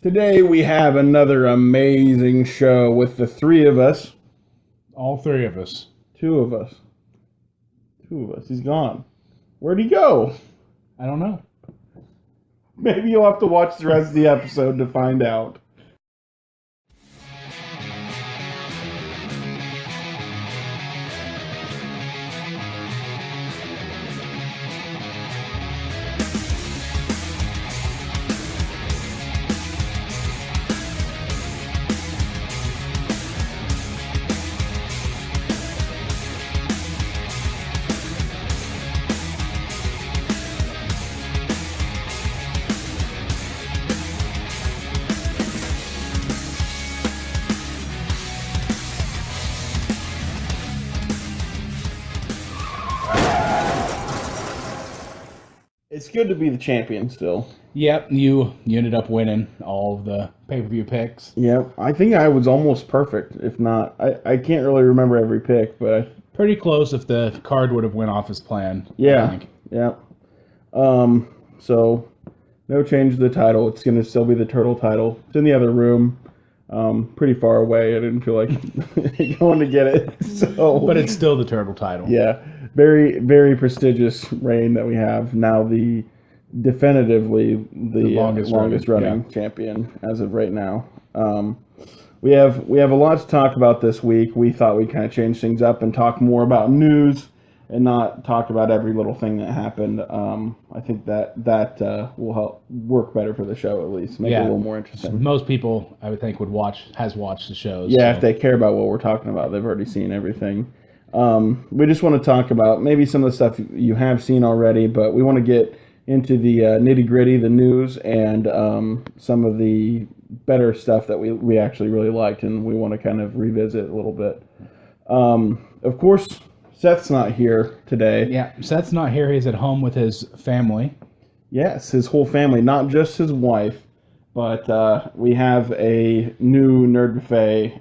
Today we have another amazing show with the three of us. All three of us. Two of us. He's gone. Where'd he go? I don't know. Maybe you'll have to watch the rest of the episode to find out. It's good to be the champion still. Yep, you ended up winning all of the pay-per-view picks. Yep, I think I was almost perfect. If not, I can't really remember every pick, but Pretty close if the card would have went off as planned. yeah. So no change to the title. It's going to still be the Turtle title. It's in the other room, pretty far away. I didn't feel like going to get it. So, But it's still the Turtle title. yeah, very, very prestigious reign that we have now. The definitively the longest running champion as of right now. We have a lot to talk about this week. We thought we'd kind of change things up and talk more about news and not talk about every little thing that happened. I think that will help work better for the show, at least make it a little more interesting. Most people, I would think, has watched the shows. Yeah, so. If they care about what we're talking about, they've already seen everything. We just want to talk about maybe some of the stuff you have seen already, but we want to get into the nitty-gritty, the news, and some of the better stuff that we actually really liked, and we want to kind of revisit a little bit. Of course, Seth's not here today. Yeah, Seth's not here. He's at home with his family. Yes, his whole family, not just his wife, but we have a new Nerd Buffet.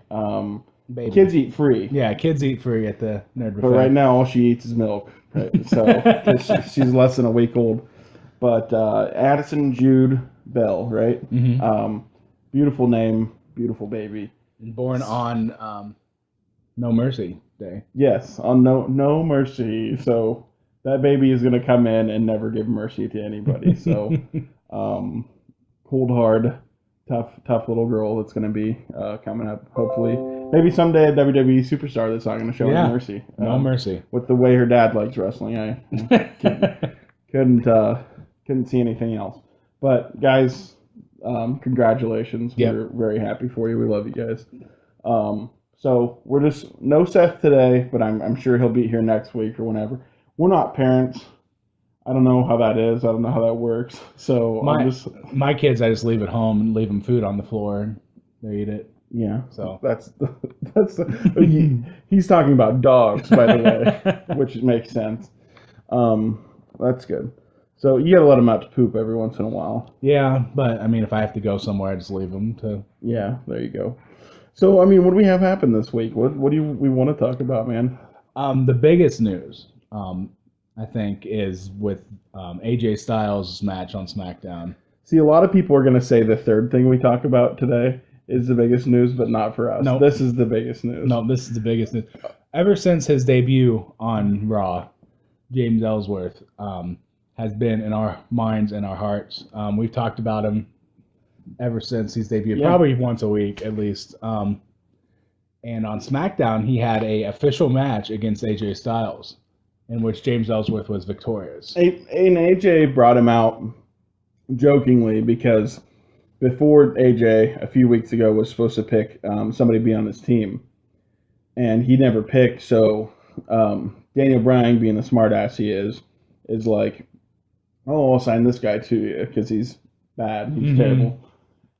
Baby. Kids eat free. Yeah, kids eat free at the Nerd Buffet. But right now, all she eats is milk. Right? So she's less than a week old. But Addison Jude Bell, right? Mm-hmm. Beautiful name, beautiful baby. Born on No Mercy Day. Yes, on No Mercy. So that baby is going to come in and never give mercy to anybody. So cold, hard, tough little girl that's going to be coming up, hopefully. Maybe someday a WWE superstar that's not going to show any mercy. No mercy. With the way her dad likes wrestling, I couldn't see anything else. But guys, congratulations. Yep. We're very happy for you. We love you guys. So we're just no Seth today, but I'm sure he'll be here next week or whenever. We're not parents. I don't know how that is. I don't know how that works. So my kids, I just leave at home and leave them food on the floor and they eat it. Yeah. So he's talking about dogs, by the way, which makes sense. That's good. So you gotta let them out to poop every once in a while. Yeah, but I mean, if I have to go somewhere, I just leave them to. Yeah, there you go. So I mean, what do we have happen this week? What do we want to talk about, man? The biggest news, I think, is with AJ Styles' match on SmackDown. See, a lot of people are gonna say the third thing we talk about today is the biggest news, but not for us. No, this is the biggest news. No, this is the biggest news. Ever since his debut on Raw, James Ellsworth has been in our minds and our hearts. We've talked about him ever since he's debuted, probably once a week at least. And on SmackDown, he had a official match against AJ Styles, in which James Ellsworth was victorious. And AJ brought him out jokingly because before AJ, a few weeks ago, was supposed to pick somebody to be on his team, and he never picked. So Daniel Bryan, being the smartass he is like, oh, I'll sign this guy to you because he's bad. He's terrible.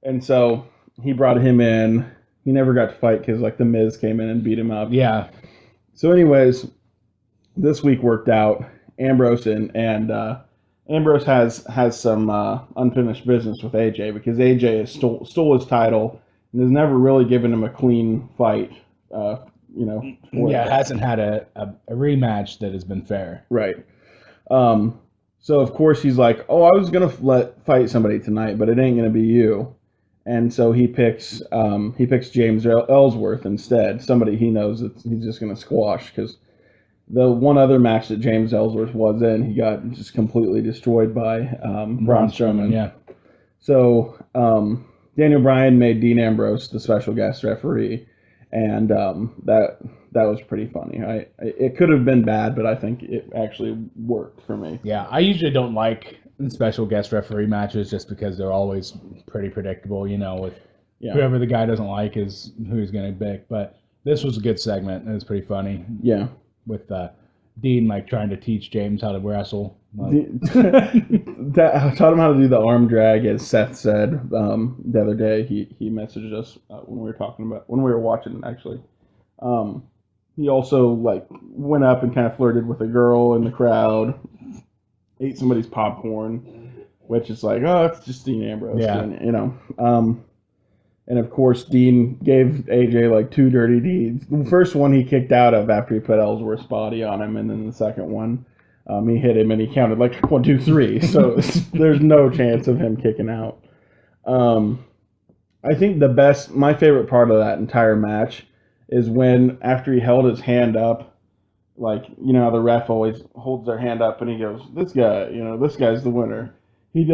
And so he brought him in. He never got to fight because like the Miz came in and beat him up. Yeah. So anyways, this week worked out. Ambrose and Ambrose has some unfinished business with AJ because AJ has stole his title and has never really given him a clean fight. Hasn't had a rematch that has been fair. Right. So of course he's like, oh, I was gonna fight somebody tonight, but it ain't gonna be you. and so he picks James Ellsworth instead, somebody he knows that he's just going to squash, because the one other match that James Ellsworth was in, he got just completely destroyed by Braun Strowman. Yeah. So Daniel Bryan made Dean Ambrose the special guest referee, and that was pretty funny. It could have been bad, but I think it actually worked for me. Yeah, I usually don't like special guest referee matches just because they're always pretty predictable, with whoever the guy doesn't like is who he's going to pick. But this was a good segment. It was pretty funny. Yeah. With Dean trying to teach James how to wrestle. I taught him how to do the arm drag, as Seth said the other day. He messaged us when we were watching, actually. He also went up and kind of flirted with a girl in the crowd, ate somebody's popcorn, which is it's just Dean Ambrose. Yeah. And of course, Dean gave AJ 2 dirty deeds. The first one he kicked out of after he put Ellsworth's body on him, and then the second one, he hit him and he counted 1, 2, 3. So there's no chance of him kicking out. I think my favorite part of that entire match is when, after he held his hand up, the ref always holds their hand up and he goes, "This guy, this guy's the winner." He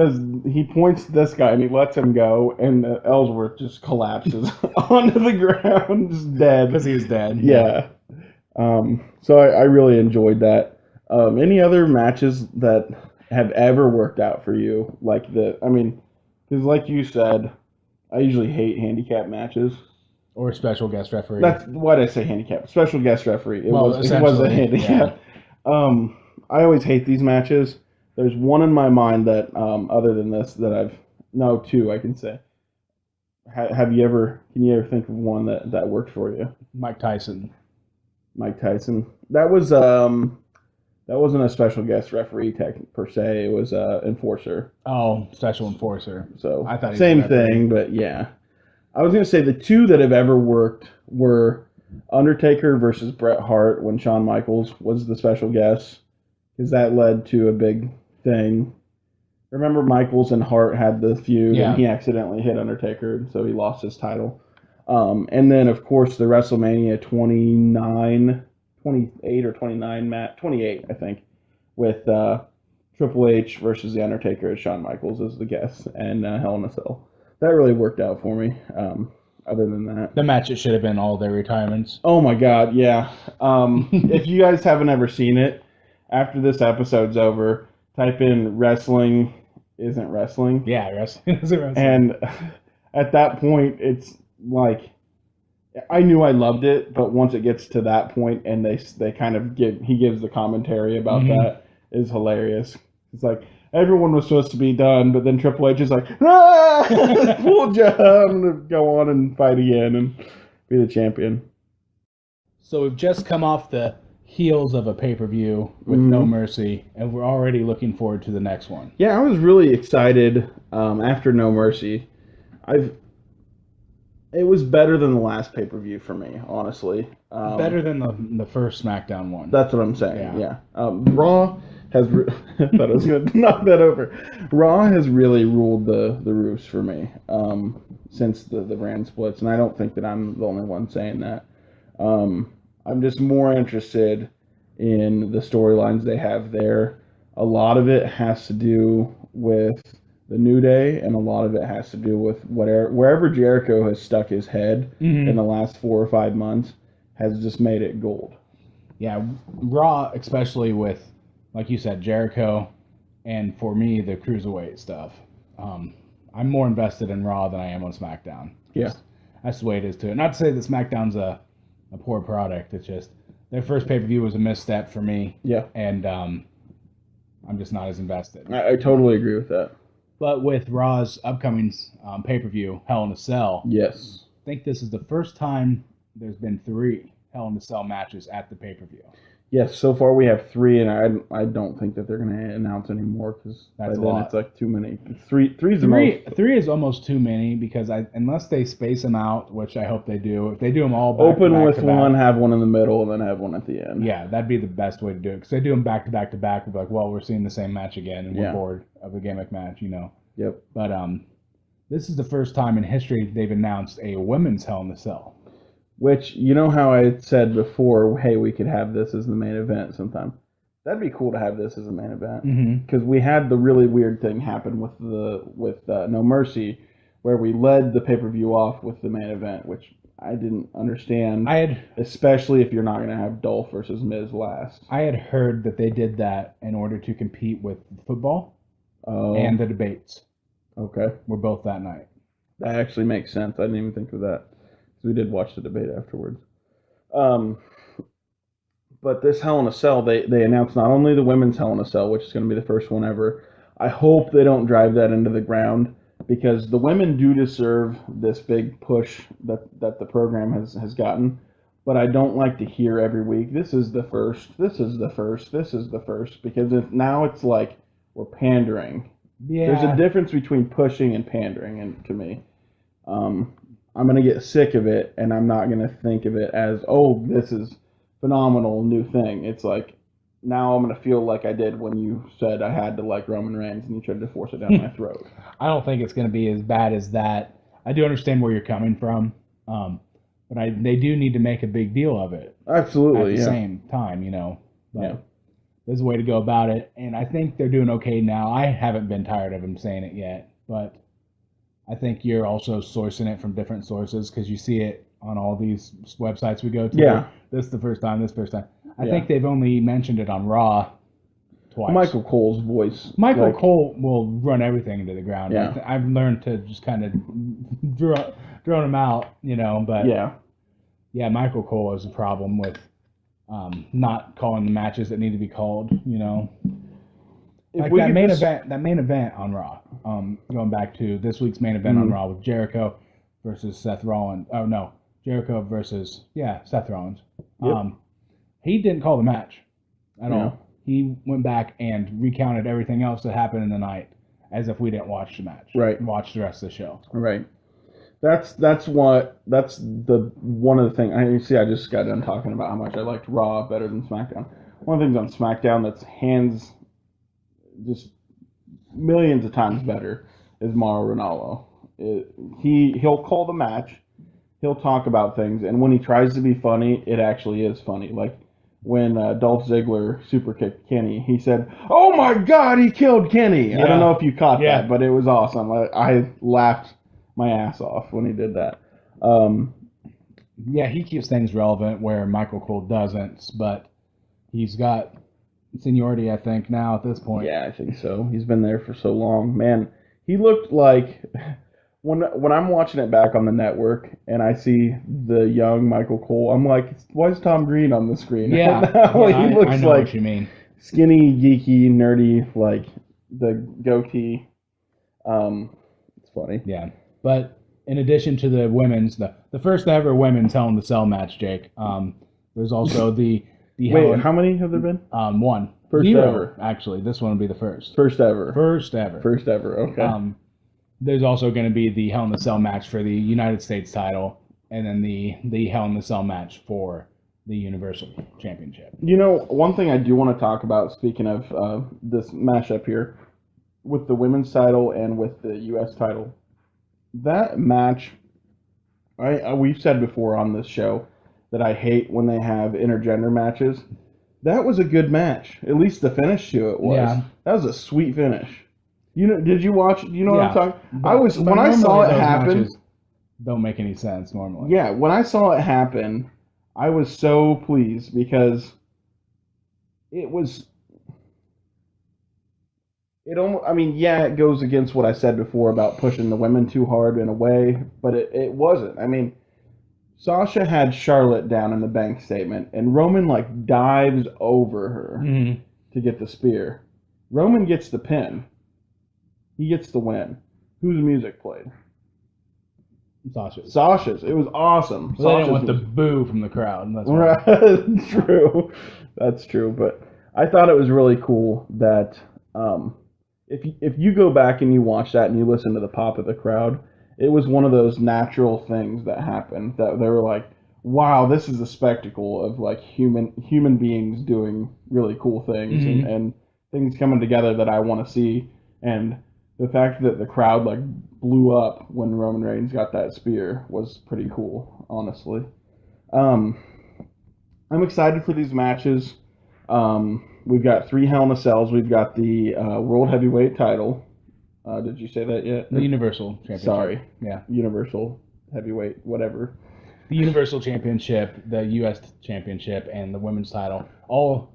points to this guy and he lets him go, and Ellsworth just collapses onto the ground, just dead. Because he was dead. Yeah. So I really enjoyed that. Any other matches that have ever worked out for you? Because like you said, I usually hate handicap matches. Or special guest referee. That's why did I say handicap? Special guest referee. It was a handicap. Yeah. I always hate these matches. There's one in my mind that, other than this, that two I can say. Can you ever think of one that worked for you? Mike Tyson. That wasn't a special guest referee per se. It was a enforcer. Oh, special enforcer. So I thought same thing, but yeah. I was going to say the two that have ever worked were Undertaker versus Bret Hart when Shawn Michaels was the special guest, because that led to a big thing. Remember Michaels and Hart had the feud, and he accidentally hit Undertaker, so he lost his title. And then, of course, the WrestleMania 28 or 29 match, 28, I think, with Triple H versus The Undertaker as Shawn Michaels as the guest, and Hell in a Cell. That really worked out for me. Other than that, the match, it should have been all their retirements. Oh my God, yeah. If you guys haven't ever seen it, after this episode's over, type in "wrestling isn't wrestling." Yeah, wrestling isn't wrestling. And at that point, it's I knew I loved it, but once it gets to that point, and they kind of he gives the commentary about that, is hilarious. It's everyone was supposed to be done, but then Triple H is "Fooled you, I'm going to go on and fight again and be the champion." So we've just come off the heels of a pay-per-view with No Mercy, and we're already looking forward to the next one. Yeah, I was really excited after No Mercy. It was better than the last pay-per-view for me, honestly. Better than the first SmackDown one. That's what I'm saying, yeah. Raw has... I thought I was going to knock that over. Raw has really ruled the roost for me since the brand splits, and I don't think that I'm the only one saying that. I'm just more interested in the storylines they have there. A lot of it has to do with the New Day, and a lot of it has to do with wherever Jericho has stuck his head in the last 4 or 5 months has just made it gold. Yeah, Raw, especially with, like you said, Jericho, and for me, the Cruiserweight stuff. I'm more invested in Raw than I am on SmackDown. Yeah. That's the way it is too. Not to say that SmackDown's a poor product. It's just their first pay-per-view was a misstep for me. Yeah. And I'm just not as invested. I totally agree with that. But with Raw's upcoming pay-per-view, Hell in a Cell, yes, I think this is the first time there's been 3 Hell in a Cell matches at the pay-per-view. Yes, so far we have 3, and I don't think that they're going to announce any more, because by then it's too many. Three's the most. 3 is almost too many, because unless they space them out, which I hope they do, if they do them all open with one, have one in the middle, and then have one at the end. Yeah, that'd be the best way to do it, because they do them back to back to back. We're we're seeing the same match again, and we're bored of a gimmick match, Yep. But This is the first time in history they've announced a women's Hell in a Cell. Which, you know how I had said before, hey, we could have this as the main event sometime. That'd be cool to have this as a main event. Because we had the really weird thing happen with No Mercy, where we led the pay-per-view off with the main event, which I didn't understand. Especially if you're not going to have Dolph versus Miz last. I had heard that they did that in order to compete with football and the debates. Okay. Were both that night. That actually makes sense. I didn't even think of that. We did watch the debate afterwards. But this Hell in a Cell, they announced not only the women's Hell in a Cell, which is going to be the first one ever. I hope they don't drive that into the ground, because the women do deserve this big push that the program has gotten. But I don't like to hear every week, this is the first, this is the first, this is the first, because now it's like we're pandering. Yeah. There's a difference between pushing and pandering, and to me. I'm going to get sick of it, and I'm not going to think of it as, oh, this is phenomenal new thing. It's like, now I'm going to feel like I did when you said I had to like Roman Reigns and you tried to force it down my throat. I don't think it's going to be as bad as that. I do understand where you're coming from, but they do need to make a big deal of it. Absolutely, at the same time, But there's a way to go about it, and I think they're doing okay now. I haven't been tired of them saying it yet, but I think you're also sourcing it from different sources, because you see it on all these websites we go to. Yeah. This is the first time, this first time. I think they've only mentioned it on Raw twice. Michael Cole's voice. Michael Cole will run everything into the ground. Yeah. I've learned to just kind of drone him out, but yeah, Michael Cole is a problem with not calling the matches that need to be called, Like that main event on Raw. Going back to this week's main event on Raw with Jericho versus Seth Rollins. Oh no, Jericho versus Seth Rollins. Yep. He didn't call the match at all. He went back and recounted everything else that happened in the night as if we didn't watch the match. Right. Watch the rest of the show. Right. That's the one of the things. I just got done talking about how much I liked Raw better than SmackDown. One of the things on SmackDown that's hands just millions of times better is Mauro Ranallo. He'll call the match, he'll talk about things, and when he tries to be funny, it actually is funny. Like when Dolph Ziggler super kicked Kenny, he said, "Oh my God, he killed Kenny!" I don't know if you caught that, but it was awesome. I laughed my ass off when he did that. He keeps things relevant where Michael Cole doesn't, but he's got seniority, I think, now at this point. Yeah, I think so. He's been there for so long. Man, he looked like, when I'm watching it back on the network and I see the young Michael Cole, I'm like, why is Tom Green on the screen? Yeah, he looks I know like what you mean. Skinny, geeky, nerdy, like the goatee. It's funny. Yeah, but in addition to the women's, the first ever women's Hell in the Cell match, Jake, there's also the Wait, how many have there been? One. First ever. Actually, this one will be the first. First ever. First ever. First ever, okay. There's also going to be the Hell in the Cell match for the United States title, and then the Hell in the Cell match for the Universal Championship. One thing I do want to talk about, speaking of this matchup here, with the women's title and with the U.S. title, that match, we've said before on this show that I hate when they have intergender matches. That was a good match. At least the finish to it was. Yeah. That was a sweet finish. Did you watch? You know what I'm talking? When I saw it happen. Don't make any sense normally. Yeah, when I saw it happen, I was so pleased because it was. It goes against what I said before about pushing the women too hard in a way, but it wasn't. Sasha had Charlotte down in the bank statement, and Roman dives over her to get the spear. Roman gets the pin. He gets the win. Whose music played? Sasha's. It was awesome. Well, they didn't want the boo from the crowd. That's right. True. That's true. But I thought it was really cool that if you go back and you watch that and you listen to the pop of the crowd, it was one of those natural things that happened that they were like, wow, this is a spectacle of human beings doing really cool things and things coming together that I want to see. And the fact that the crowd blew up when Roman Reigns got that spear was pretty cool, honestly. I'm excited for these matches. We've got 3 Hell in a Cells. We've got the World Heavyweight title. Did you say that yet? The Universal Championship. Sorry. Yeah. Universal Heavyweight, whatever. The Universal Championship, the U.S. Championship, and the Women's title, all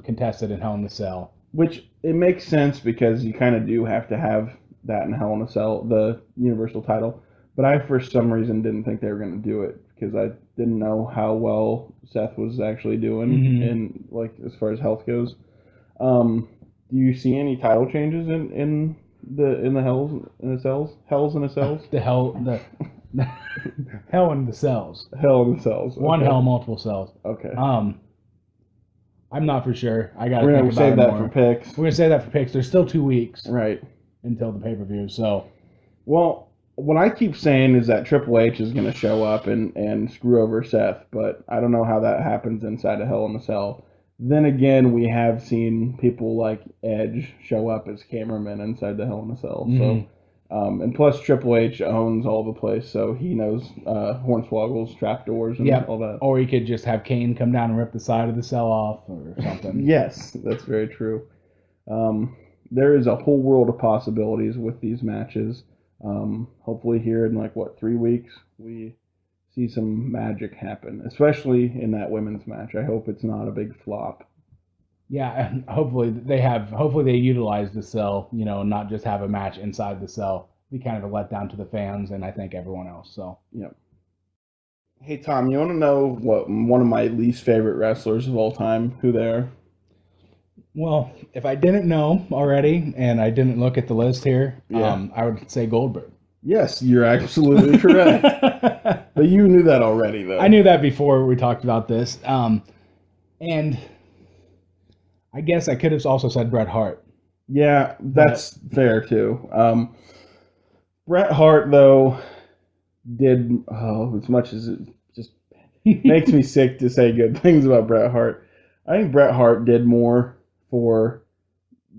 contested in Hell in a Cell. Which, it makes sense because you kind of do have to have that in Hell in a Cell, the Universal title. But I, for some reason, didn't think they were going to do it because I didn't know how well Seth was actually doing in, like, as far as health goes. Do you see any title changes in the Hells in the Cells? Hells in the Cells? Hell in the Cells. Hell in the Cells. Okay. One hell, multiple cells. Okay. I'm not for sure. I got to We're think going to about save it that more. for picks. We're going to save that for picks. There's still 2 weeks Right. until the pay-per-view, so... Well, what I keep saying is that Triple H is going to show up and screw over Seth, but I don't know how that happens inside of Hell in a Cell. Then again, we have seen people like Edge show up as cameramen inside the Hell in a Cell. So, and plus Triple H owns all the place, so he knows Hornswoggle's trapdoors and all that. Or he could just have Kane come down and rip the side of the cell off or something. Yes, that's very true. There is a whole world of possibilities with these matches. Hopefully here in 3 weeks we see some magic happen, especially in that women's match. I hope it's not a big flop. Yeah, and hopefully they utilize the cell, not just have a match inside the cell. Be kind of a letdown to the fans and I think everyone else. So yep. Hey Tom, you want to know what one of my least favorite wrestlers of all time, who they are? Well, if I didn't know already and I didn't look at the list here, I would say Goldberg. Yes, you're absolutely correct. But you knew that already, though. I knew that before we talked about this. And I guess I could have also said Bret Hart. Yeah, that's fair, too. Bret Hart, though, did, as much as it just makes me sick to say good things about Bret Hart, I think Bret Hart did more for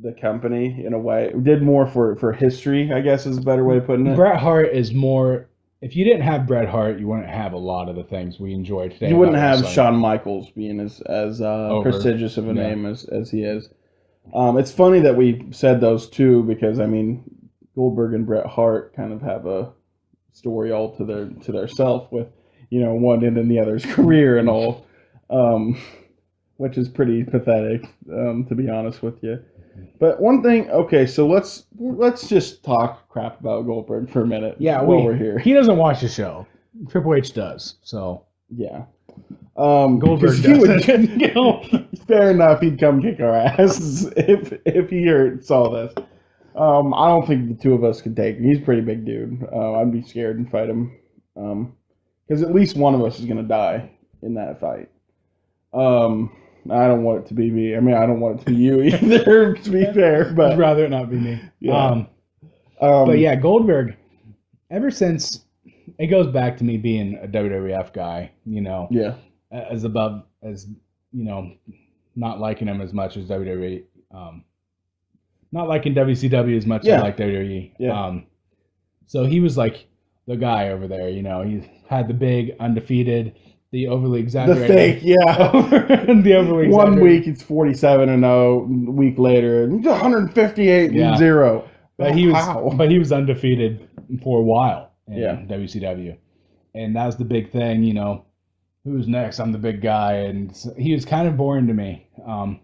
the company in a way. Did more for history, I guess is a better way of putting it. Bret Hart is more... If you didn't have Bret Hart, you wouldn't have a lot of the things we enjoy today. You wouldn't have Shawn Michaels being as prestigious of a name as he is. It's funny that we said those two because, Goldberg and Bret Hart kind of have a story all to their self with, one ending the other's career and all. Which is pretty pathetic, to be honest with you. But one thing, okay, so let's just talk crap about Goldberg for a minute. Yeah, while we're here. He doesn't watch the show. Triple H does, so yeah. Goldberg does. Fair enough, he'd come kick our asses if he saw this. I don't think the two of us could take him. He's a pretty big dude. I'd be scared and fight him, because at least one of us is gonna die in that fight. I don't want it to be me. I don't want it to be you either, to be fair. But I'd rather it not be me. Yeah. But yeah, Goldberg, ever since, it goes back to me being a WWF guy, Yeah. Not liking him as much as WWE. Not liking WCW as much as I like WWE. Yeah. So he was like the guy over there, he had the big, undefeated... The overly exaggerated. The fake, yeah. The overly exaggerated. 1 week it's 47-0. A week later, 158-0. But he was undefeated for a while in WCW, and that was the big thing. Who's next? I'm the big guy, and he was kind of boring to me. And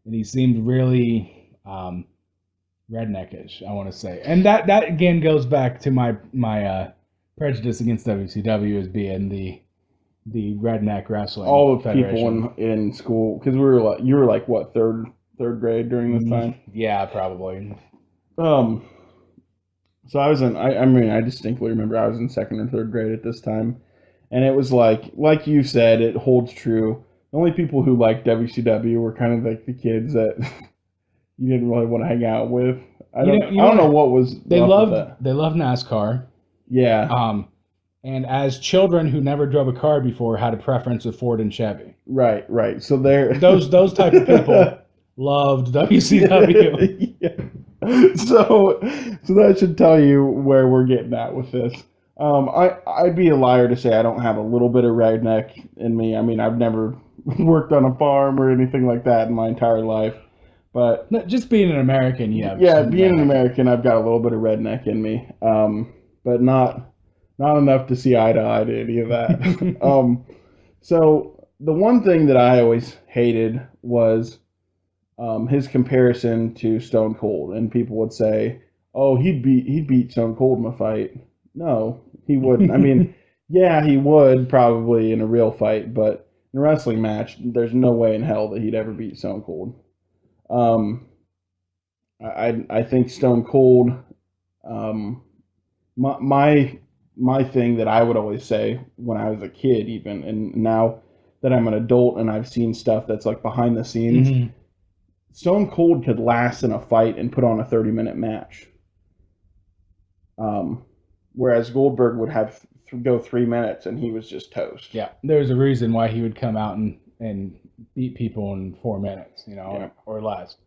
he seemed really redneckish, I want to say, and that again goes back to my prejudice against WCW as being the redneck wrestling. All the people in school, because you were like what, third grade during this time? Yeah, probably. So I was I distinctly remember I was in second or third grade at this time, and it was like you said, it holds true. The only people who liked WCW were kind of like the kids that you didn't really want to hang out with. I don't know what was. They loved NASCAR. Yeah. And as children who never drove a car before had a preference of Ford and Chevy. Right. So they're those type of people loved WCW. Yeah. So that should tell you where we're getting at with this. I'd be a liar to say I don't have a little bit of redneck in me. I mean, I've never worked on a farm or anything like that in my entire life. But No, just being an American, yeah, some being an redneck. American, I've got a little bit of redneck in me, but not enough to see eye to eye to any of that. So the one thing that I always hated was his comparison to Stone Cold, and people would say, "Oh, he'd beat Stone Cold in a fight." No, he wouldn't. I mean, yeah, he would probably in a real fight, but in a wrestling match, there's no way in hell that he'd ever beat Stone Cold. Um, I think Stone Cold. My thing that I would always say when I was a kid, even, and now that I'm an adult and I've seen stuff that's like behind the scenes, Mhm. Stone Cold could last in a fight and put on a 30-minute match. Whereas Goldberg would have go 3 minutes and he was just toast. Yeah, there's a reason why he would come out and beat people in 4 minutes, Yeah. or less.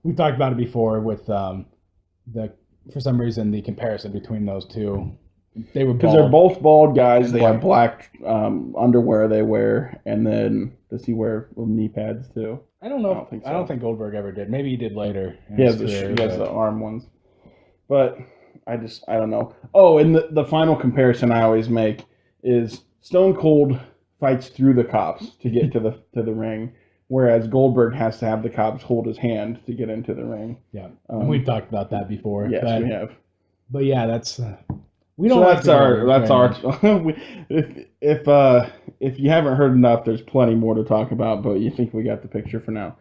We've talked about it before with for some reason the comparison between those two. They were Because they're bald. both bald guys. They White. have black underwear they wear, and then does he wear knee pads too? I don't know. I don't think I don't so. think Goldberg ever did. Maybe he did later. in He has his career, he has but- the arm ones, but I don't know. Oh, and the final comparison I always make is Stone Cold fights through the cops to get to the ring, whereas Goldberg has to have the cops hold his hand to get into the ring. Yeah, and we've talked about that before. Yes, but, we have. But yeah, that's we So don't. like that's to go our over that's range. our. If you haven't heard enough, there's plenty more to talk about, but you think we got the picture for now.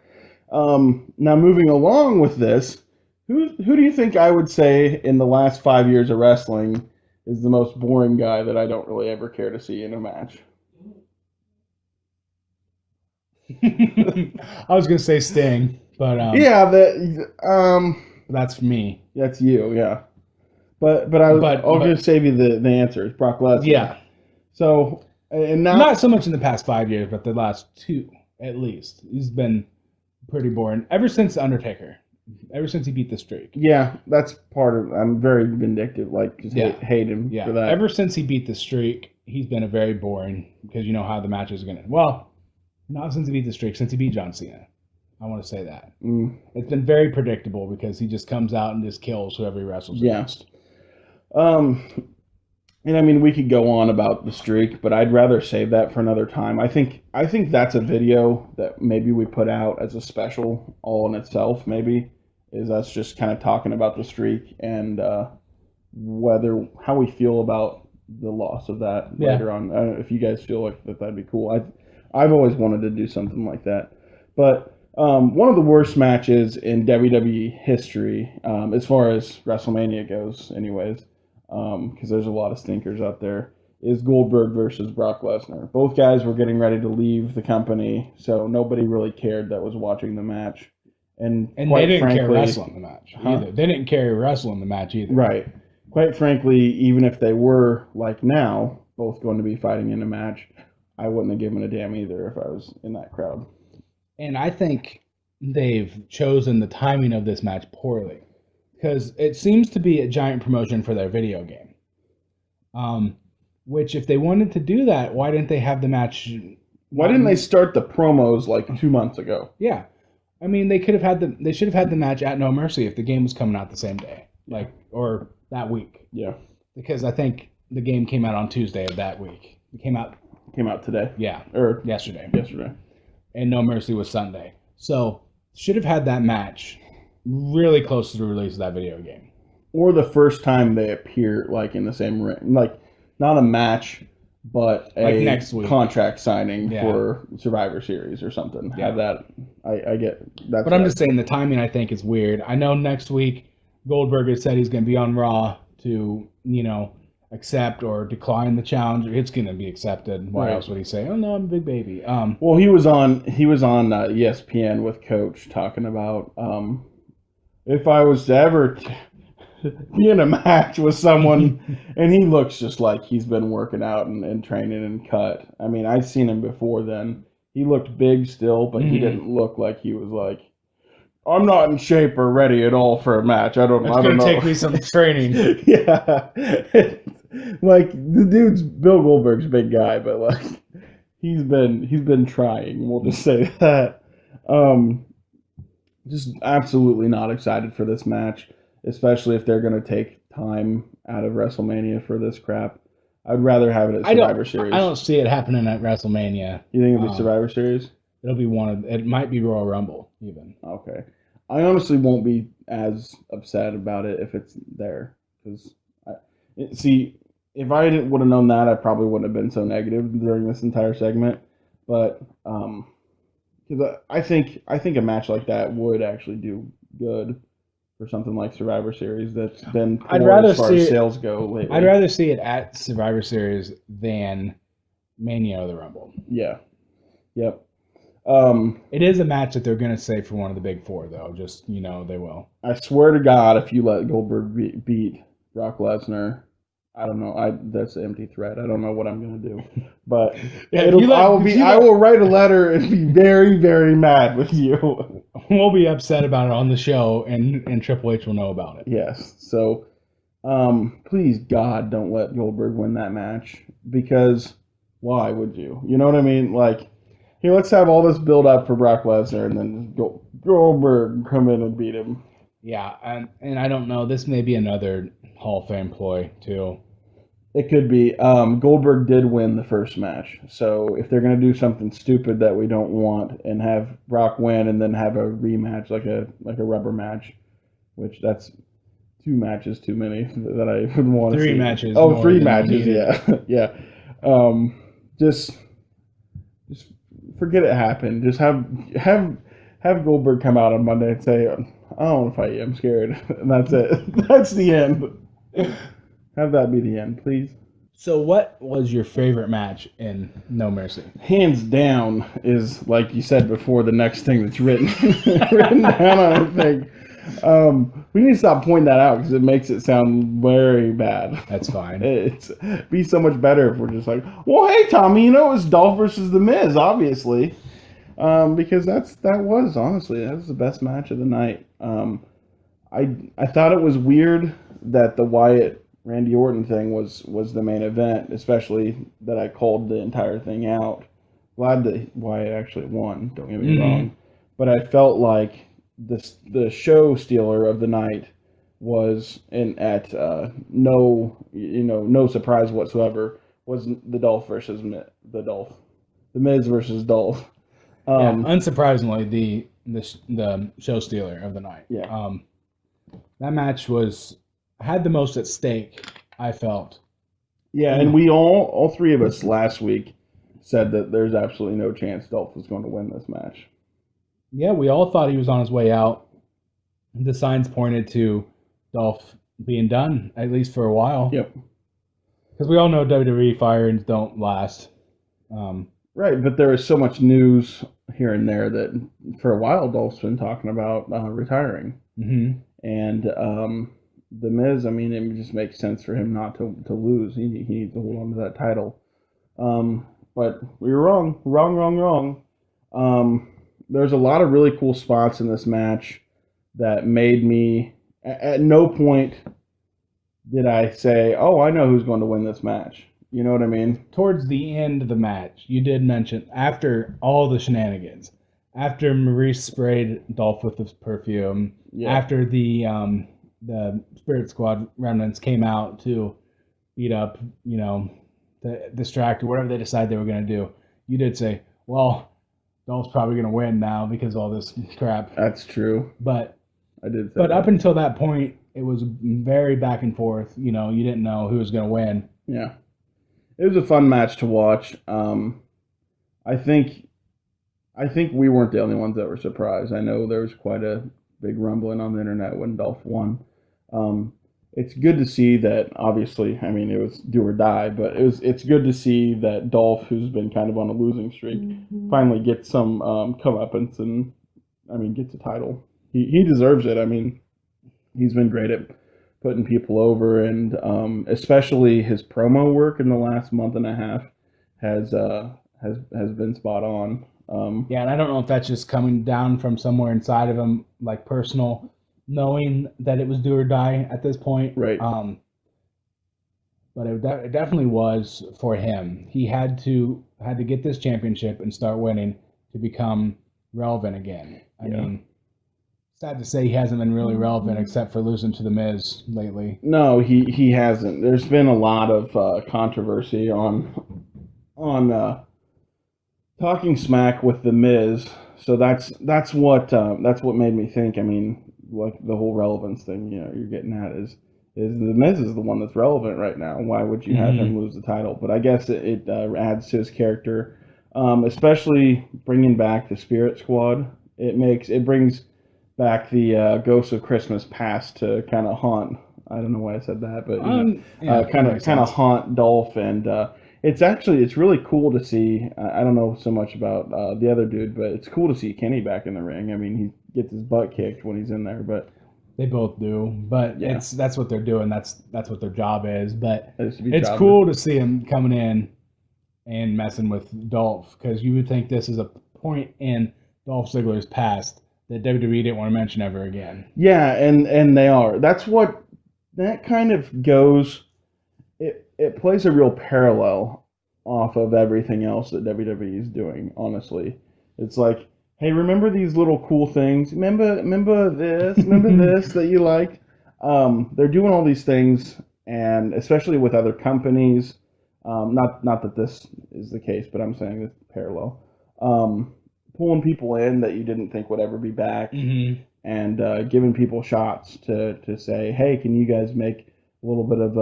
Now moving along with this, who do you think I would say in the last 5 years of wrestling is the most boring guy that I don't really ever care to see in a match? I was gonna say Sting, but Yeah, that's me. that's you, yeah. But I'll just save you the answer. It's Brock Lesnar. Yeah, So and now not so much in the past 5 years, but the last 2 at least. He's been pretty boring ever since Undertaker. Ever since he beat the streak. yeah, that's part of. I'm very vindictive, like just hate him Yeah. for that. Ever since he beat the streak, he's been a very boring because you know how the match is gonna. Well, not since he beat the streak, since he beat John Cena. I want to say that. It's been very predictable because he just comes out and just kills whoever he wrestles against. And I mean, we could go on about the streak, but I'd rather save that for another time. I think that's a video that maybe we put out as a special all in itself. Maybe is us just kind of talking about the streak and how we feel about the loss of that later on. If you guys feel like that'd be cool. I've always wanted to do something like that. But one of the worst matches in WWE history, as far as WrestleMania goes, anyways, because there's a lot of stinkers out there, is Goldberg versus Brock Lesnar. Both guys were getting ready to leave the company, so nobody really cared that was watching the match. And they didn't care wrestling the match either. They didn't care wrestling the match either. Right. Quite frankly, even if they were, like now, both going to be fighting in a match, I wouldn't have given a damn either if I was in that crowd. And I think they've chosen the timing of this match poorly because it seems to be a giant promotion for their video game. Which, if they wanted to do that, why didn't they have the match? Why didn't they start the promos like 2 months ago? Yeah, I mean they should have had the match at No Mercy if the game was coming out the same day, or that week. Yeah, because I think the game came out on Tuesday of that week. It came out today. Yeah, or yesterday. And No Mercy was Sunday. So should have had that match really close to the release of that video game. Or the first time they appear like in the same ring. Like not a match, but a next week. Contract signing for Survivor Series or something. Yeah. Have that. I get that. But I'm just saying the timing I think is weird. I know next week Goldberg has said he's going to be on Raw to, accept or decline the challenge. It's going to be accepted. Why else would he say, "Oh no, I'm a big baby"? Well, he was on ESPN with Coach talking about if I was to ever be in a match with someone, and he looks just like he's been working out and training and cut. I mean, I've seen him before then. He looked big still, but he didn't look like he was like I'm not in shape or ready at all for a match. I don't It's going know. to take me some training. Yeah. Like the dude's Bill Goldberg's a big guy, but like he's been trying. We'll just say that. Just absolutely not excited for this match, especially if they're going to take time out of WrestleMania for this crap. I'd rather have it at Survivor Series. I don't see it happening at WrestleMania. You think it'll be Survivor Series? It'll be it might be Royal Rumble even. Okay. I honestly won't be as upset about it if it's there. Because, see, if I would have known that, I probably wouldn't have been so negative during this entire segment. But because I think a match like that would actually do good for something like Survivor Series that's been poor as far as sales go lately. I'd rather see it at Survivor Series than Mania or the Rumble. Yeah. Yep. It is a match that they're going to save for one of the big four, though. Just, they will. I swear to God, if you let Goldberg beat Brock Lesnar, I don't know. That's an empty threat. I don't know what I'm going to do. But I will write a letter and be very, very mad with you. We'll be upset about it on the show, and Triple H will know about it. Yes. So, please, God, don't let Goldberg win that match. Because why would you? You know what I mean? Like, hey, let's have all this build up for Brock Lesnar and then Goldberg come in and beat him. Yeah, and I don't know. This may be another Hall of Fame ploy, too. It could be. Goldberg did win the first match. So if they're going to do something stupid that we don't want and have Brock win and then have a rematch, like a rubber match, which that's 2 matches too many that I would want to see. 3 matches. Oh, 3 matches, yeah. Yeah. Just forget it happened. Just have Goldberg come out on Monday and say, I don't want to fight you. I'm scared. And that's it. That's the end. Have that be the end, please. So what was your favorite match in No Mercy? Hands down is, like you said before, the next thing that's written down on a thing. We need to stop pointing that out because it makes it sound very bad. That's fine. It'd be so much better if we're just like, well, hey, Tommy, it was Dolph versus The Miz, obviously. Because that was the best match of the night. I thought it was weird that the Wyatt Randy Orton thing was the main event, especially that I called the entire thing out. Glad that Wyatt actually won, don't get me wrong. But I felt like the show stealer of the night was no surprise whatsoever, was the Miz versus Dolph. Unsurprisingly, the show stealer of the night. Yeah. That match had the most at stake, I felt. Yeah, and we all 3 of us last week said that there's absolutely no chance Dolph was going to win this match. Yeah, we all thought he was on his way out. The signs pointed to Dolph being done, at least for a while. Yep. Because we all know WWE firings don't last. Right, but there is so much news here and there that for a while Dolph's been talking about retiring. Mm-hmm. And The Miz, I mean, it just makes sense for him not to lose. He needs to hold on to that title. But we were wrong. Wrong. There's a lot of really cool spots in this match that made me... At no point did I say, oh, I know who's going to win this match. You know what I mean? Towards the end of the match, you did mention, after all the shenanigans, after Maurice sprayed Dolph with his perfume, after the Spirit Squad remnants came out to beat up, to distract or whatever they decide they were going to do, you did say, well, Dolph's probably going to win now because of all this crap. That's true. But I did. But up until that point, it was very back and forth. You didn't know who was going to win. Yeah. It was a fun match to watch. I think we weren't the only ones that were surprised. I know there was quite a big rumbling on the internet when Dolph won. It's good to see that, obviously, I mean, it was do or die, but it's good to see that Dolph, who's been kind of on a losing streak, finally gets some comeuppance and, gets a title. He deserves it. I mean, he's been great at putting people over, and especially his promo work in the last month and a half has been spot on. Yeah, and I don't know if that's just coming down from somewhere inside of him, like personal, knowing that it was do or die at this point. Right. But it definitely was for him. He had to get this championship and start winning to become relevant again. I mean, sad to say he hasn't been really relevant except for losing to The Miz lately. No, he hasn't. There's been a lot of controversy on talking smack with The Miz. So that's what made me think. I mean, like the whole relevance thing, you're getting at is The Miz is the one that's relevant right now. Why would you have him lose the title? But I guess it adds to his character, especially bringing back the Spirit Squad. It brings back the Ghosts of Christmas Past to kind of haunt. I don't know why I said that, but kind of haunt Dolph, and it's really cool to see. I don't know so much about the other dude, but it's cool to see Kenny back in the ring. I mean, he gets his butt kicked when he's in there, but they both do. But that's what they're doing. That's what their job is. But it's cool to see him coming in and messing with Dolph, because you would think this is a point in Dolph Ziggler's past that WWE didn't want to mention ever again. Yeah, and they are. That kind of goes. It plays a real parallel off of everything else that WWE is doing. Honestly, it's like, hey, remember these little cool things? Remember this? Remember this that you liked? They're doing all these things, and especially with other companies. Not that this is the case, but I'm saying it's parallel. Pulling people in that you didn't think would ever be back, and giving people shots to say, hey, can you guys make a little bit of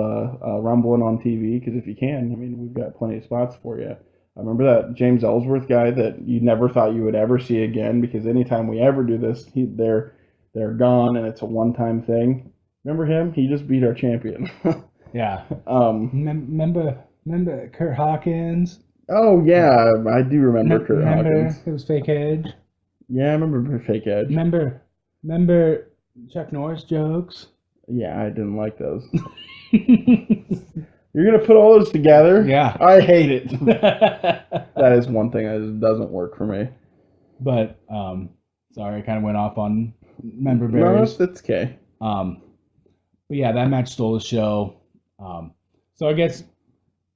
rumbling on TV? Because if you can, I mean, we've got plenty of spots for you. I remember that James Ellsworth guy that you never thought you would ever see again, because anytime we ever do this, they're gone and it's a one-time thing. Remember him? He just beat our champion. Yeah. Remember Kurt Hawkins? Oh, yeah, I do remember Kurt Hawkins. It was Fake Edge. Yeah, I remember Fake Edge. Remember Chuck Norris jokes? Yeah, I didn't like those. You're going to put all those together? Yeah. I hate it. That is one thing that just doesn't work for me. But, sorry, I kind of went off on member berries. No, that's okay. But yeah, that match stole the show. So I guess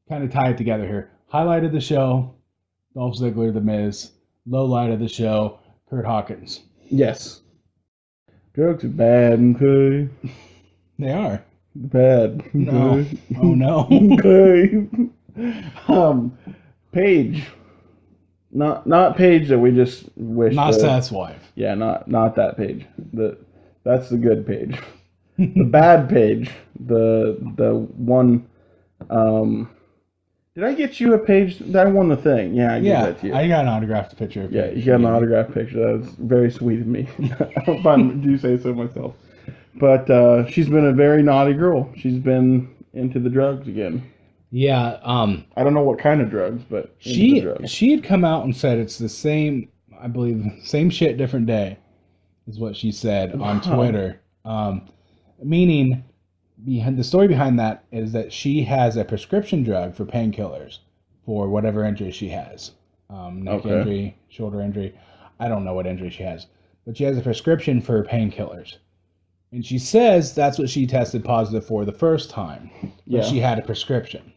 kind of tie it together here. Highlight of the show, Dolph Ziggler, The Miz. Low light of the show, Kurt Hawkins. Yes. Jokes are bad, okay? They are. Bad. Okay? No. Oh, no. Okay. Paige. Not Paige that we just wish. Not Seth's wife. Yeah, not that Paige. That's the good Paige. The bad Paige. The one. Did I get you a page? I won the thing. Yeah, I gave that to you. I got an autographed picture. Yeah, you got an autographed picture. That was very sweet of me. If I do say so myself. But she's been a very naughty girl. She's been into the drugs again. Yeah. I don't know what kind of drugs, but she had come out and said it's the same, I believe, same shit, different day, is what she said on Twitter. Meaning, the story behind that is that she has a prescription drug for painkillers for whatever injury she has. Neck injury, shoulder injury. I don't know what injury she has. But she has a prescription for painkillers. And she says that's what she tested positive for the first time. But she had a prescription.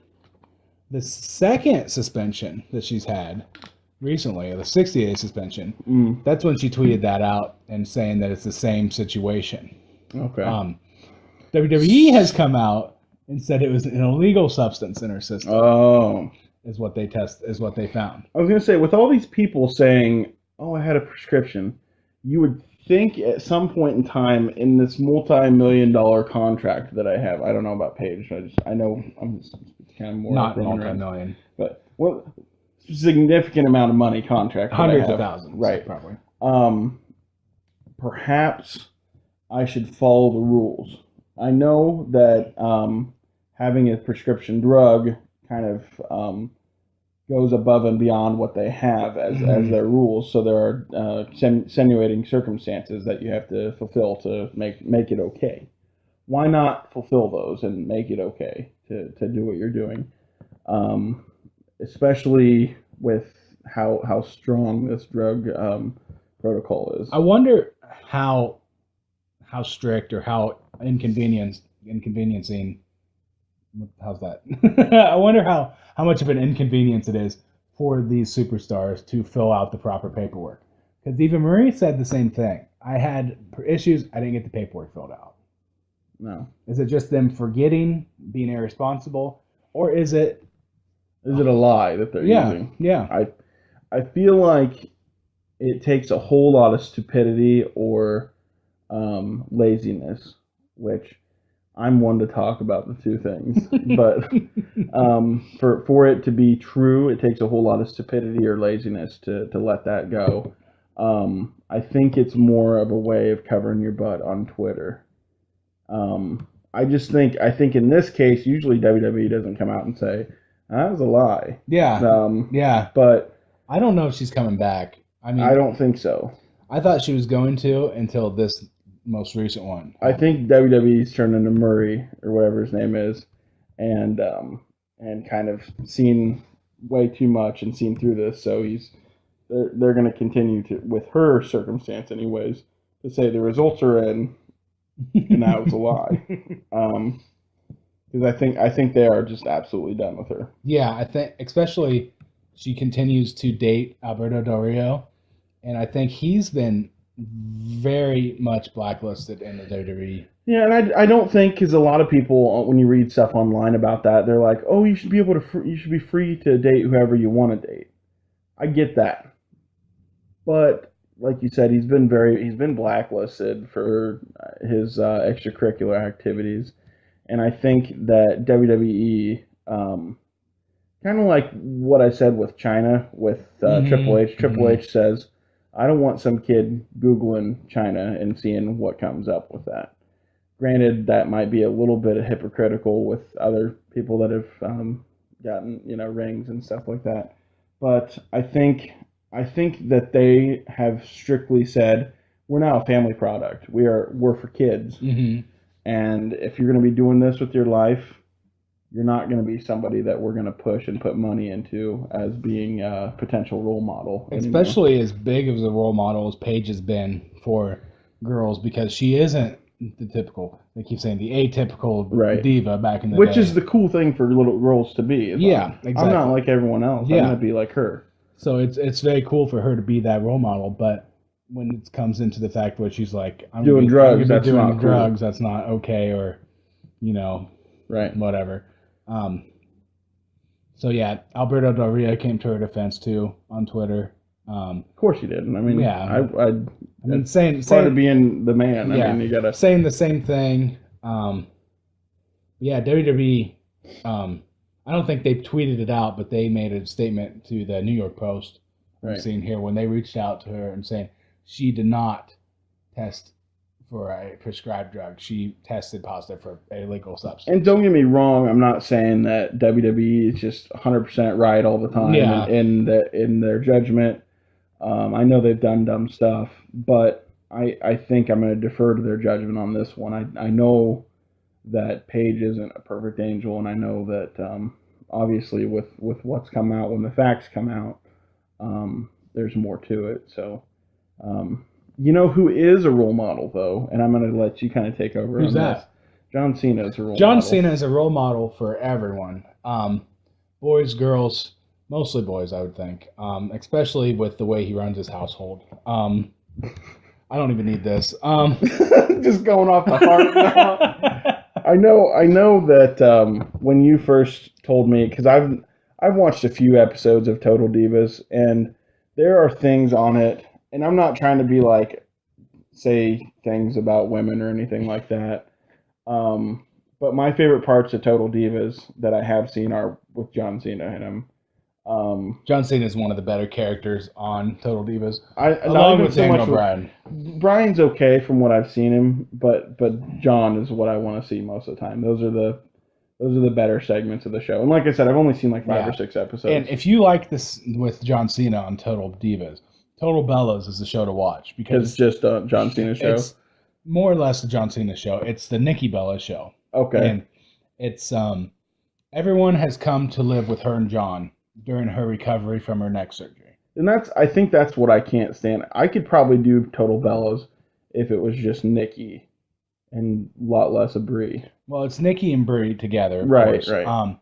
The second suspension that she's had recently, the 60-day suspension, that's when she tweeted that out and saying that it's the same situation. Okay. WWE has come out and said it was an illegal substance in her system. Oh. Is what they found. I was going to say, with all these people saying, oh, I had a prescription, you would think at some point in time in this multi-million-dollar contract that I have, I don't know about Paige, I know I'm kind of more... Not multi-million. But, significant amount of money contract. Hundreds of thousands. Right. Probably. Perhaps I should follow the rules. I know that having a prescription drug kind of goes above and beyond what they have as their rules. So there are extenuating circumstances that you have to fulfill to make it okay. Why not fulfill those and make it okay to do what you're doing? Especially with how strong this drug protocol is. I wonder how strict or how inconveniencing. How's that? I wonder how much of an inconvenience it is for these superstars to fill out the proper paperwork. Because even Marie said the same thing. I had issues. I didn't get the paperwork filled out. No. Is it just them forgetting, being irresponsible, or is it a lie that they're using? Yeah. I feel like it takes a whole lot of stupidity or laziness, which I'm one to talk about the two things. But for it to be true, it takes a whole lot of stupidity or laziness to let that go. I think it's more of a way of covering your butt on Twitter. I think in this case, usually WWE doesn't come out and say, that was a lie. Yeah. Yeah. But I don't know if she's coming back. I mean, I don't think so. I thought she was going to until this most recent one. I think WWE's turned into Murray or whatever his name is, and kind of seen way too much and seen through this. So they're going to continue to, with her circumstance anyways, to say the results are in, and that was a lie. Because I think they are just absolutely done with her. Yeah, I think especially she continues to date Alberto Del Rio, and I think he's been very much blacklisted in the WWE. Yeah, and I don't think, because a lot of people, when you read stuff online about that, they're like, oh, you should be free to date whoever you want to date. I get that, but like you said, he's been blacklisted for his extracurricular activities, and I think that WWE, kind of like what I said with China with Triple H. Triple H says, I don't want some kid Googling China and seeing what comes up with that. Granted, that might be a little bit hypocritical with other people that have gotten rings and stuff like that. But I think that they have strictly said, we're now a family product. We're for kids. Mm-hmm. And if you're going to be doing this with your life, you're not going to be somebody that we're going to push and put money into as being a potential role model. Especially as big of a role model as Paige has been for girls, because she isn't the typical, they keep saying the atypical diva back in the day. Which is the cool thing for little girls to be. Exactly. I'm not like everyone else. I'm going to be like her. So it's very cool for her to be that role model, but when it comes into the fact where she's like, I'm doing drugs, that's not drugs, that's not okay, or whatever. So yeah, Alberto Del Rio came to her defense too on Twitter. Of course he did. I mean, saying part of being the man. Yeah, I mean, you gotta saying the same thing. WWE. I don't think they tweeted it out, but they made a statement to the New York Post. I'm seeing here when they reached out to her and saying she did not test for a prescribed drug. She tested positive for a illegal substance. And don't get me wrong, I'm not saying that WWE is just 100% right all the time in their judgment. I know they've done dumb stuff, but I think I'm going to defer to their judgment on this one. I know that Paige isn't a perfect angel, and I know that obviously with what's come out, when the facts come out, there's more to it. So, you know who is a role model, though, and I'm going to let you kind of take over. Who's that? This. John Cena is a role model. John Cena is a role model for everyone. Boys, girls, mostly boys, I would think, especially with the way he runs his household. I don't even need this. Just going off the heart now. I know that when you first told me, because I've watched a few episodes of Total Divas, and there are things on it, and I'm not trying to be like say things about women or anything like that. But my favorite parts of Total Divas that I have seen are with John Cena in them. John Cena is one of the better characters on Total Divas, along with Daniel Bryan. Bryan's okay from what I've seen him, but John is what I want to see most of the time. Those are the better segments of the show. And like I said, I've only seen like 5 or 6 episodes. And if you like this with John Cena on Total Divas, Total Bellas is the show to watch because it's just a John Cena show. It's more or less the John Cena show. It's the Nikki Bella show. Okay. And it's everyone has come to live with her and John during her recovery from her neck surgery. And I think that's what I can't stand. I could probably do Total Bellas if it was just Nikki and a lot less of Brie. Well, it's Nikki and Brie together, of Right, course. right.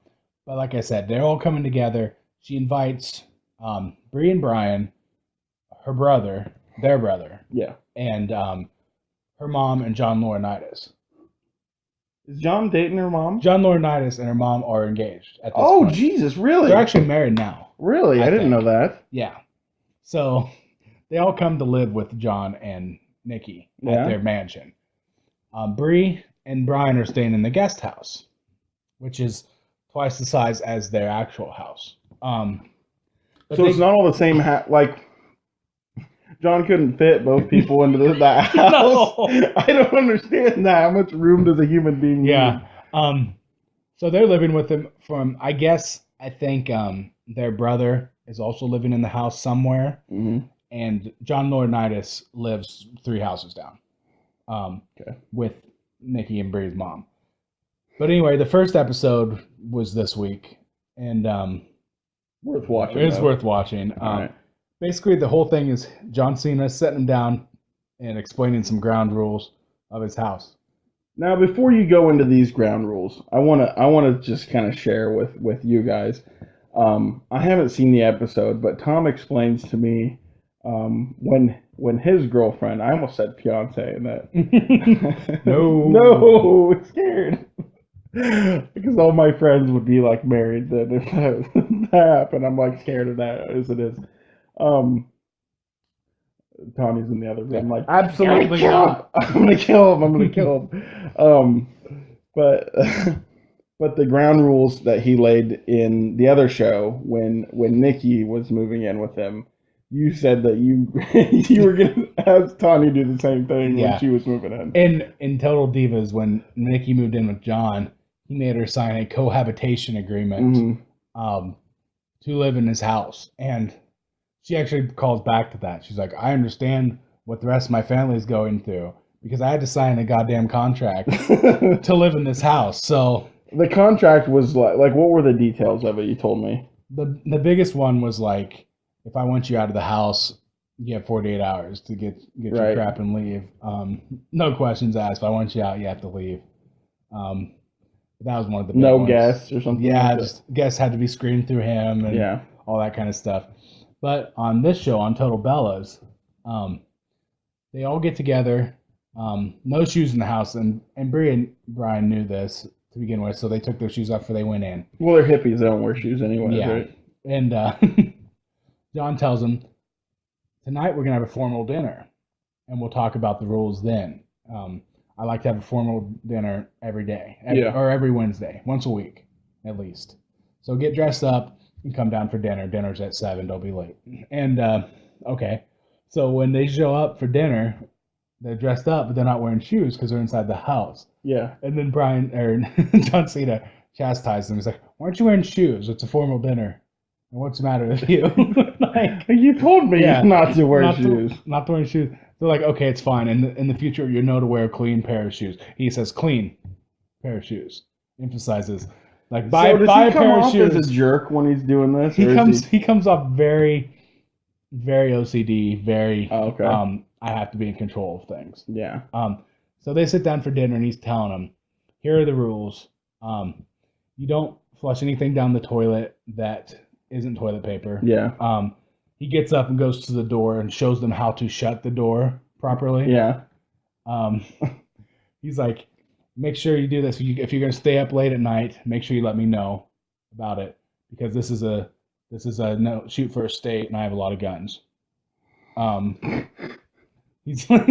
But like I said, they're all coming together. She invites Brie and Brian, her brother, their brother, Yeah. and her mom and John Laurinaitis. Is John dating her mom? John Laurinaitis and her mom are engaged at this Oh, point. Jesus, really? They're actually married now. Really? I didn't know that. Yeah. So they all come to live with John and Nikki at their mansion. Brie and Brian are staying in the guest house, which is twice the size as their actual house. So it's not all the same like John couldn't fit both people into that house. No. I don't understand that. How much room does a human being need? So they're living with him I think their brother is also living in the house somewhere. Mm-hmm. And John Laurinaitis lives 3 houses down with Nikki and Brie's mom. But anyway, the first episode was this week. And worth watching. It is worth watching. Right. Basically, the whole thing is John Cena setting him down and explaining some ground rules of his house. Now, before you go into these ground rules, I want to just kind of share with you guys. I haven't seen the episode, but Tom explains to me when his girlfriend, I almost said fiance, and that no, it's scared because all my friends would be like married then if that happened. I'm like scared of that as it is. Tony's in the other room. Like, absolutely not. I'm gonna kill him. But the ground rules that he laid in the other show when Nikki was moving in with him, you said that you were gonna have Tony do the same thing when she was moving in. In Total Divas, when Nikki moved in with John, he made her sign a cohabitation agreement to live in his house, and she actually calls back to that. She's like, I understand what the rest of my family is going through because I had to sign a goddamn contract to live in this house. So the contract was like what were the details of it? You told me. The biggest one was like, if I want you out of the house, you have 48 hours to get your crap and leave. No questions asked. If I want you out, you have to leave. That was one of the big ones. Guests or something. Yeah, just guests had to be screened through him and all that kind of stuff. But on this show, on Total Bellas, they all get together. No shoes in the house, and Brie and Brian knew this to begin with, so they took their shoes off before they went in. Well, they're hippies; they don't wear shoes anyway, right? And John tells them, tonight we're gonna have a formal dinner, and we'll talk about the rules then. I like to have a formal dinner every day, or every Wednesday, once a week at least. So get dressed up and come down for dinner. Dinner's at 7. Don't be late. And okay, so when they show up for dinner, they're dressed up, but they're not wearing shoes because they're inside the house. Yeah. And then John Cena chastises them. He's like, "Why aren't you wearing shoes? It's a formal dinner. And what's the matter with you?" Like, you told me not to wear shoes. Not to wear shoes. They're like, okay, it's fine. In the future, you know to wear a clean pair of shoes. He says, clean pair of shoes. Emphasizes, like, buy a pair of shoes. As a jerk when he's doing this? He comes off very, very OCD. Very. Oh, okay. I have to be in control of things. Yeah. So they sit down for dinner, and he's telling them, here are the rules. You don't flush anything down the toilet that isn't toilet paper. Yeah. He gets up and goes to the door and shows them how to shut the door properly. Yeah. He's like, make sure you do this. If you're going to stay up late at night, make sure you let me know about it because this is a no shoot for a state, and I have a lot of guns. He's like,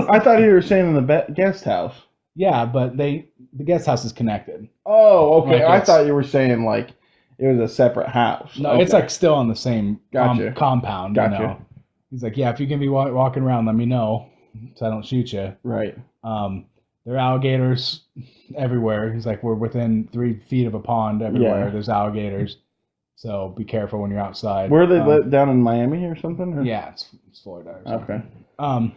I thought you were saying in the guest house. Yeah, but the guest house is connected. Oh, okay. I thought you were saying like it was a separate house. No, it's like still on the same compound. Gotcha. You know? He's like, yeah, if you're going to be walking around, let me know so I don't shoot you. Right. There are alligators everywhere. He's like, we're within 3 feet of a pond everywhere. Yeah. There's alligators. So be careful when you're outside. Where are they down in Miami or something? Or? Yeah, it's Florida or something. Okay.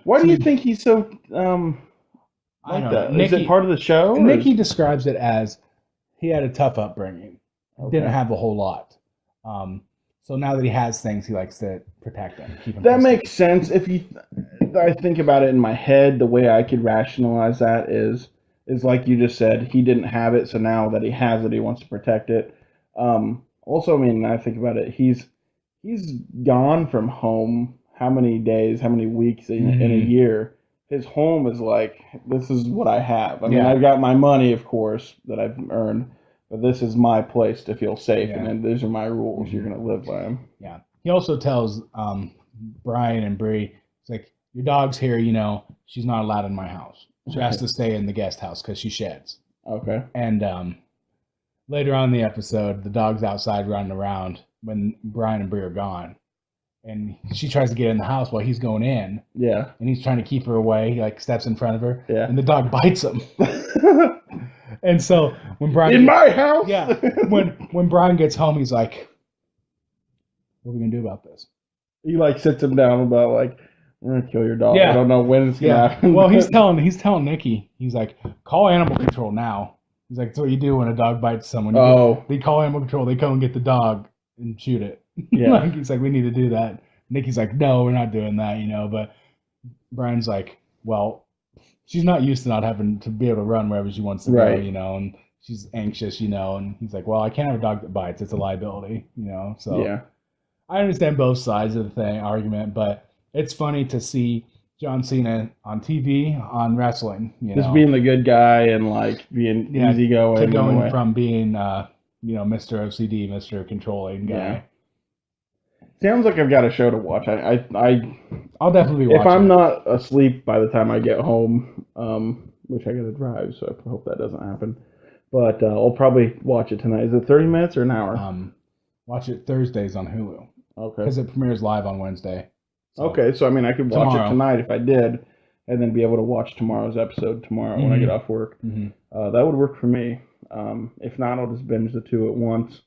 Why do you think he's so like that? Is it part of the show? Nikki describes it as he had a tough upbringing. Okay. Didn't have a whole lot. So now that he has things, he likes to protect them, keep them. That makes sense. I think about it in my head, the way I could rationalize that is like you just said, he didn't have it, so now that he has it, he wants to protect it. Also, I mean, I think about it, he's gone from home how many days, how many weeks in a year. His home is like, this is what I have. I mean, I've got my money, of course, that I've earned, but this is my place to feel safe, and then these are my rules. You're going to live by them. Yeah. He also tells Brian and Bree, it's like, your dog's here, she's not allowed in my house. She has to stay in the guest house because she sheds. Okay. And later on in the episode, the dog's outside running around when Brian and Bree are gone. And she tries to get in the house while he's going in. Yeah. And he's trying to keep her away. He like steps in front of her. Yeah. And the dog bites him. And so when Brian in my house. Yeah. When Brian gets home, he's like, what are we gonna do about this? He like sits him down about like, we're gonna kill your dog. Yeah. I don't know when it's gonna happen. Well, he's telling Nikki, he's like, call animal control now. He's like, that's what you do when a dog bites someone. They call animal control. They come and get the dog and shoot it. Yeah. He's like, we need to do that. Nikki's like, no, we're not doing that, But Brian's like, well, she's not used to not having to be able to run wherever she wants to go, and she's anxious, and he's like, well, I can't have a dog that bites. It's a liability, So yeah. I understand both sides of the argument, but it's funny to see John Cena on TV on wrestling, just being the good guy and like being easygoing, to going from being Mr. OCD, Mr. Controlling guy. Yeah. Sounds like I've got a show to watch. I'll definitely watch. If I'm not asleep by the time I get home, which I got to drive, so I hope that doesn't happen. But I'll probably watch it tonight. Is it 30 minutes or an hour? Watch it Thursdays on Hulu. Okay. Because it premieres live on Wednesday. So okay, so I mean, I could watch it tonight if I did, and then be able to watch tomorrow's episode tomorrow when I get off work. Mm-hmm. That would work for me. If not, I'll just binge the two at once.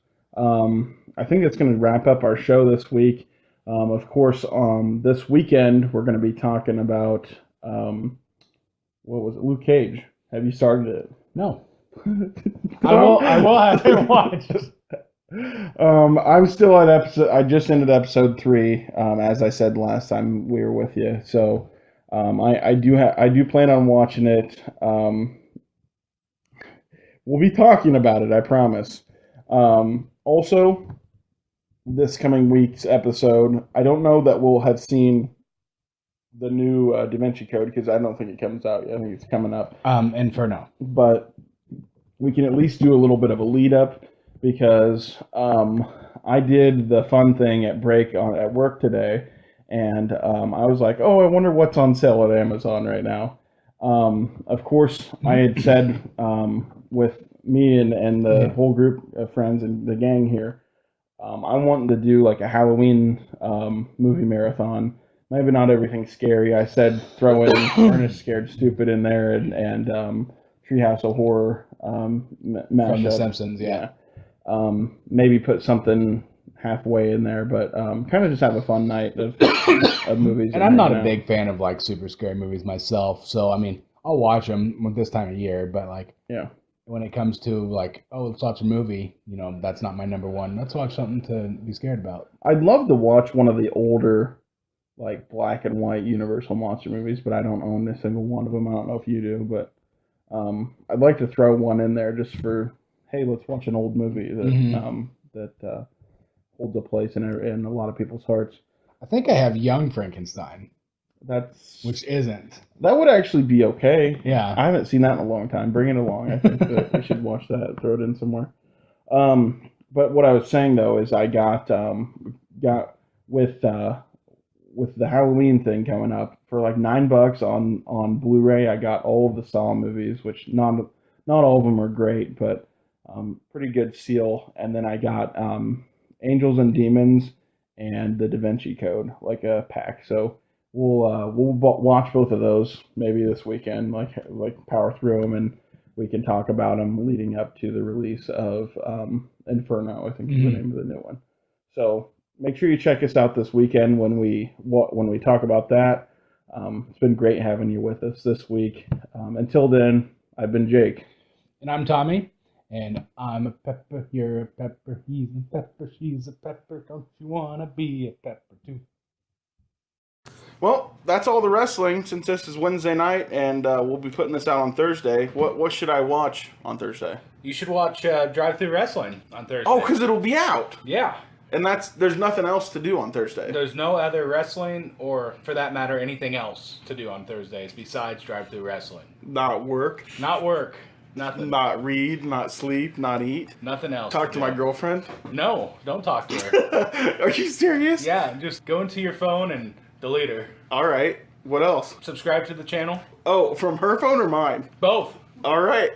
I think it's going to wrap up our show this week. Of course, this weekend we're going to be talking about what was it? Luke Cage. Have you started it? No. I will have to watch. I'm still at episode. I just ended episode 3. As I said last time we were with you, so I do plan on watching it. We'll be talking about it, I promise. Also, this coming week's episode, I don't know that we'll have seen the new Da Vinci Code because I don't think it comes out yet. I think it's coming up. Inferno. But we can at least do a little bit of a lead up because I did the fun thing at break at work today, and I was like, oh, I wonder what's on sale at Amazon right now. Of course, I had said with me and the whole group of friends and the gang here, I wanted to do like a Halloween movie marathon. Maybe not everything scary. I said throw in Ernest Scared Stupid in there and Treehouse of Horror mashup. From The Simpsons, yeah. Maybe put something halfway in there, but kind of just have a fun night of movies. And I'm not a big fan of like super scary movies myself, so I mean, I'll watch them this time of year, but like, when it comes to like, oh, let's watch a movie, that's not my number one. Let's watch something to be scared about. I'd love to watch one of the older, like black and white Universal monster movies, but I don't own a single one of them. I don't know if you do, but I'd like to throw one in there just for, hey, let's watch an old movie that holds a place in a lot of people's hearts. I think I have Young Frankenstein. Which isn't. That would actually be okay. Yeah. I haven't seen that in a long time. Bring it along. I think that we should watch that. Throw it in somewhere. But what I was saying though is I got with the Halloween thing coming up for like $9 on Blu-ray. I got all of the Saw movies, which not all of them are great, but pretty good seal. And then I got Angels and Demons and the Da Vinci Code, like a pack. So we'll watch both of those maybe this weekend, like power through them, and we can talk about them leading up to the release of Inferno, I think is the name of the new one. So make sure you check us out this weekend when we talk about that. It's been great having you with us this week. Until then, I've been Jake. And I'm Tommy. And I'm a pepper, you're a pepper, he's a pepper, she's a pepper. Don't you wanna be a pepper too? Well, that's all the wrestling since this is Wednesday night, and we'll be putting this out on Thursday. What should I watch on Thursday? You should watch Drive-Thru Wrestling on Thursday. Oh, because it'll be out. Yeah. And there's nothing else to do on Thursday. There's no other wrestling, or for that matter, anything else to do on Thursdays besides Drive-Thru Wrestling. Not work. Not work. Nothing. Not read. Not sleep. Not eat. Nothing else. Talk to my girlfriend. No, don't talk to her. Are you serious? Yeah, just go into your phone and delete her. All right. What else? Subscribe to the channel. Oh, from her phone or mine? Both. All right.